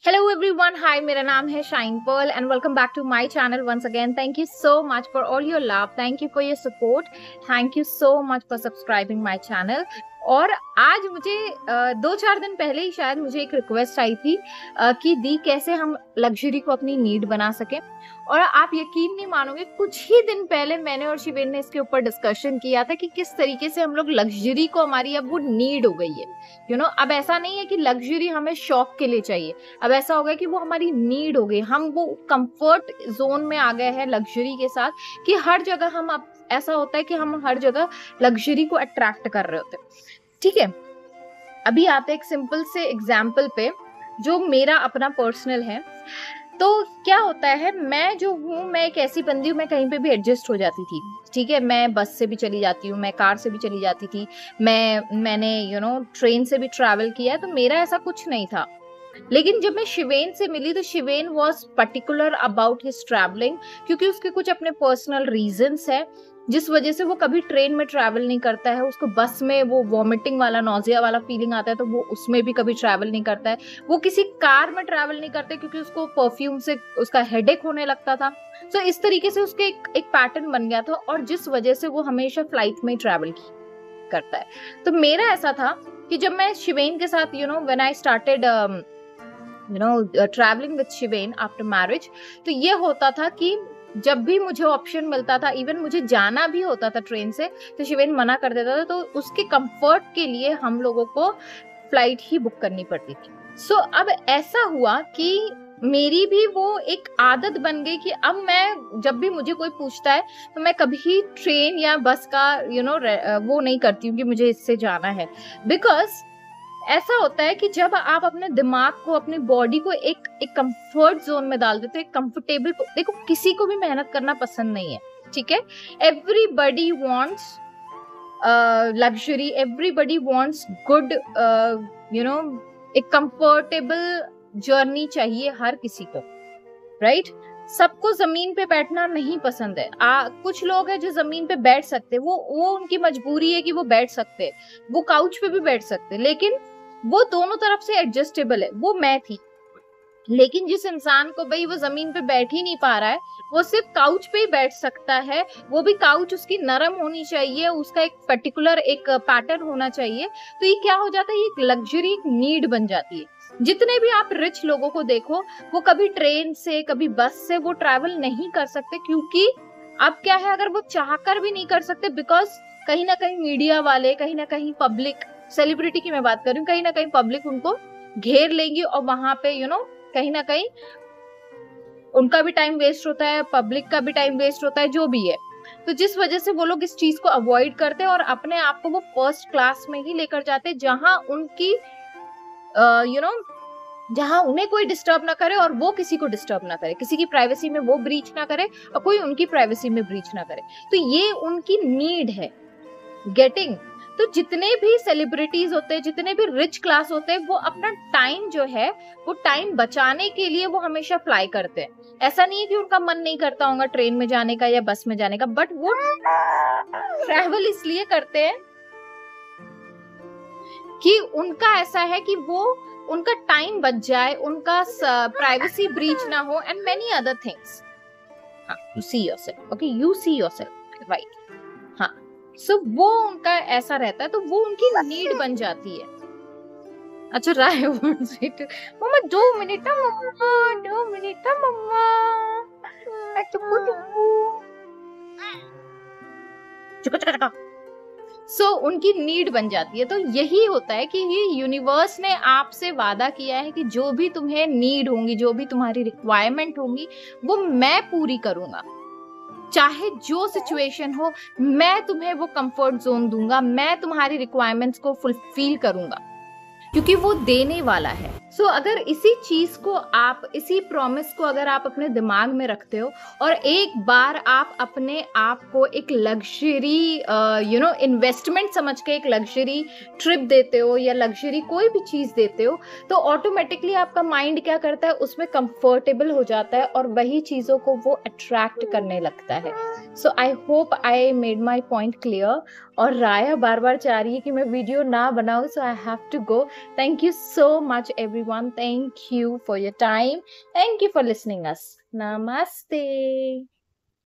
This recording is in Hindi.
हेलो एवरीवन, हाय, मेरा नाम है Shine Pearl and welcome back to my channel once again. Thank you so much for all your love, thank you for your support, thank you so much for subscribing my channel. और आज मुझे 2-4 दिन पहले ही शायद मुझे एक रिक्वेस्ट आई थी कि दी कैसे हम लग्जरी को अपनी नीड बना सकें। और आप यकीन नहीं मानोगे, कुछ ही दिन पहले मैंने और शिवेन ने इसके ऊपर डिस्कशन किया था कि किस तरीके से हम लोग लग्जरी को हमारी अब वो नीड हो गई है। अब ऐसा नहीं है कि लग्जरी हमें शौक के लिए चाहिए, अब ऐसा हो गया कि वो हमारी नीड हो गई। हम वो कंफर्ट जोन में आ गए हैं लग्जरी के साथ कि हर जगह हम अब ऐसा होता है कि हम हर जगह लग्जरी को अट्रैक्ट कर रहे होते हैं। ठीक है, अभी आते एक सिंपल से एग्जाम्पल पे जो मेरा अपना पर्सनल है। तो क्या होता है, मैं जो हूँ, मैं एक ऐसी बंदी हूँ, मैं कहीं पे भी एडजस्ट हो जाती थी। ठीक है, मैं बस से भी चली जाती हूँ, मैं कार से भी चली जाती थी, मैंने ट्रेन से भी ट्रैवल किया है, तो मेरा ऐसा कुछ नहीं था। लेकिन जब मैं शिवेन से मिली तो Shiven was particular about his travelling, क्योंकि उसके कुछ अपने पर्सनल रीजंस है जिस वजह से वो कभी ट्रेन में ट्रैवल नहीं करता है। उसको बस में वो वॉमिटिंग वाला, नोजिया वाला फीलिंग आता है, तो वो उसमें भी कभी ट्रैवल नहीं करता है। वो किसी कार में ट्रैवल नहीं करते क्योंकि उसको परफ्यूम से उसका हेडेक होने लगता था। तो इस तरीके से उसके एक पैटर्न बन गया था, और जिस वजह से वो हमेशा फ्लाइट में ट्रैवल करता है। तो मेरा ऐसा था कि जब मैं शिवेन के साथ when I started travelling with Shiven after marriage, तो ये होता था कि जब भी मुझे ऑप्शन मिलता था, इवन मुझे जाना भी होता था ट्रेन से, तो शिवेन मना कर देता था। तो उसके कंफर्ट के लिए हम लोगों को फ्लाइट ही बुक करनी पड़ती थी। सो अब ऐसा हुआ कि मेरी भी वो एक आदत बन गई कि अब मैं जब भी मुझे कोई पूछता है तो मैं कभी ट्रेन या बस का वो नहीं करती हूँ कि मुझे इससे जाना है। बिकॉज ऐसा होता है कि जब आप अपने दिमाग को, अपनी बॉडी को एक कंफर्ट जोन में डाल देते हो, एक कंफर्टेबल, देखो किसी को भी मेहनत करना पसंद नहीं है। ठीक है, everybody wants luxury, everybody wants good, एक कंफर्टेबल जर्नी चाहिए हर किसी को, राइट? सबको जमीन पे बैठना नहीं पसंद है। कुछ लोग हैं जो जमीन पे बैठ सकते, वो उनकी मजबूरी है कि वो बैठ सकते, वो काउच पे भी बैठ सकते, लेकिन वो दोनों तरफ से एडजस्टेबल है। वो मैं थी। लेकिन जिस इंसान को भाई वो जमीन पे बैठ ही नहीं पा रहा है, वो सिर्फ काउच पे ही बैठ सकता है, वो भी काउच उसकी नरम होनी चाहिए, उसका एक पर्टिकुलर एक पैटर्न होना चाहिए, तो ये क्या हो जाता है, ये एक लग्जरी, एक नीड बन जाती है। जितने भी आप रिच लोगों को देखो, वो कभी ट्रेन से, कभी बस से वो ट्रैवल नहीं कर सकते, क्योंकि अब क्या है, अगर वो चाहकर भी नहीं कर सकते, बिकॉज कहीं ना कहीं मीडिया वाले, कहीं ना कहीं पब्लिक, सेलिब्रिटी की मैं बात कर रही हूँ, कहीं ना कहीं पब्लिक उनको घेर लेंगी, और वहां पे कहीं ना कहीं उनका भी टाइम वेस्ट होता है, पब्लिक का भी टाइम वेस्ट होता है, जो भी है। तो जिस वजह से वो लोग इस चीज को अवॉइड करते हैं और अपने आप को वो फर्स्ट क्लास में ही लेकर जाते हैं, जहां उनकी जहां उन्हें कोई डिस्टर्ब ना करे और वो किसी को डिस्टर्ब ना करे, किसी की प्राइवेसी में वो ब्रीच ना करे और कोई उनकी प्राइवेसी में ब्रीच ना करे। तो ये उनकी नीड है, गेटिंग। तो जितने भी सेलिब्रिटीज होते हैं, जितने भी रिच क्लास होते हैं, वो अपना टाइम जो है, वो टाइम बचाने के लिए वो हमेशा फ्लाई करते हैं। ऐसा नहीं है कि उनका मन नहीं करता होगा ट्रेन में जाने का या बस में जाने का, बट वो ट्रैवल इसलिए करते हैं कि उनका ऐसा है कि वो उनका टाइम बच जाए, उनका प्राइवेसी ब्रीच ना हो, and many other things. You see yourself, okay, you see yourself, right? हाँ, सो वो उनका ऐसा रहता है, तो वो उनकी नीड बन जाती है। अच्छा, राय मम्मा 2 मिनट, मम्मा 2 मिनट, मम्मा सो उनकी नीड बन जाती है। तो यही होता है कि ये यूनिवर्स ने आपसे वादा किया है कि जो भी तुम्हें नीड होंगी, जो भी तुम्हारी रिक्वायरमेंट होंगी, वो मैं पूरी करूंगा। चाहे जो सिचुएशन हो, मैं तुम्हें वो कंफर्ट जोन दूंगा, मैं तुम्हारी रिक्वायरमेंट्स को फुलफिल करूंगा, क्योंकि वो देने वाला है। सो अगर इसी चीज को आप, इसी प्रॉमिस को अगर आप अपने दिमाग में रखते हो और एक बार आप अपने आप को एक लग्जरी इन्वेस्टमेंट समझ के एक लग्जरी ट्रिप देते हो या लग्जरी कोई भी चीज देते हो, तो ऑटोमेटिकली आपका माइंड क्या करता है, उसमें कंफर्टेबल हो जाता है और वही चीजों को वो अट्रैक्ट करने लगता है। So I hope I made my point clear. और राया बार बार चाह रही है कि मैं वीडियो ना बनाऊं, so I have to go. Thank you so much everyone. everyone. Thank you for your time. Thank you for listening us. Namaste.